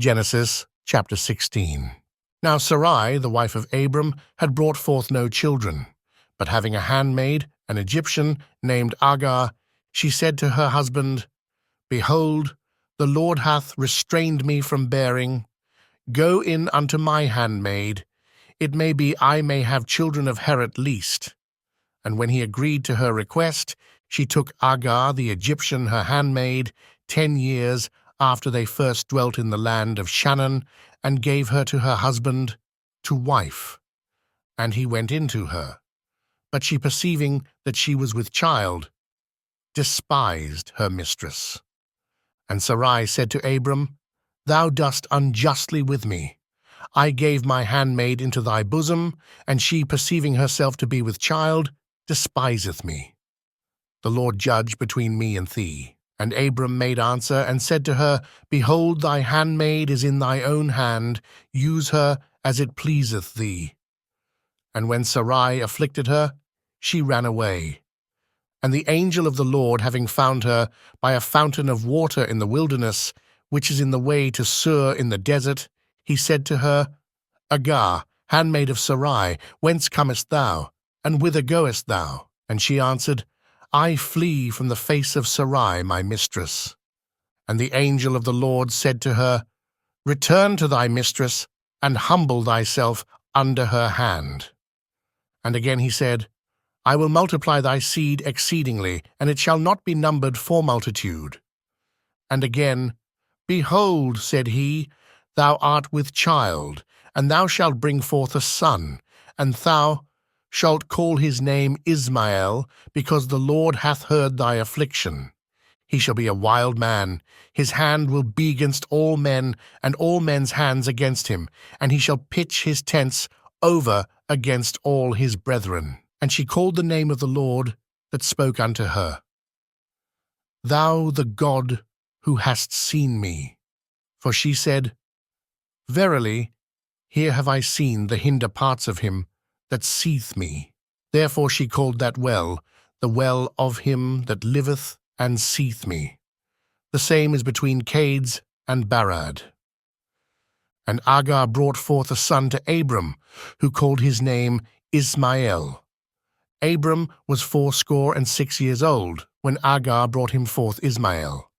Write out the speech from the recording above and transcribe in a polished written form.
Genesis chapter 16. Now Sarai, the wife of Abram, had brought forth no children, but having a handmaid, an Egyptian, named Hagar, she said to her husband, Behold, the Lord hath restrained me from bearing. Go in unto my handmaid. It may be I may have children of her at least. And when he agreed to her request, she took Hagar the Egyptian, her handmaid, 10 years after they first dwelt in the land of Shannon, and gave her to her husband to wife. And he went into her. But she, perceiving that she was with child, despised her mistress. And Sarai said to Abram, Thou dost unjustly with me. I gave my handmaid into thy bosom, and she, perceiving herself to be with child, despiseth me. The Lord judge between me and thee. And Abram made answer and said to her, Behold, thy handmaid is in thy own hand, use her as it pleaseth thee. And when Sarai afflicted her, she ran away. And the angel of the Lord, having found her by a fountain of water in the wilderness, which is in the way to Sur in the desert, he said to her, Hagar, handmaid of Sarai, whence comest thou, and whither goest thou? And she answered, I flee from the face of Sarai, my mistress. And the angel of the Lord said to her, Return to thy mistress, and humble thyself under her hand. And again he said, I will multiply thy seed exceedingly, and it shall not be numbered for multitude. And again, Behold, said he, thou art with child, and thou shalt bring forth a son, and thou shalt call his name Ishmael, because the Lord hath heard thy affliction. He shall be a wild man, his hand will be against all men, and all men's hands against him, and he shall pitch his tents over against all his brethren. And she called the name of the Lord that spoke unto her, Thou the God who hast seen me. For she said, Verily, here have I seen the hinder parts of him that seeth me. Therefore she called that well, the well of him that liveth and seeth me. The same is between Cades and Barad. And Hagar brought forth a son to Abram, who called his name Ishmael. Abram was 86 years old when Hagar brought him forth Ishmael.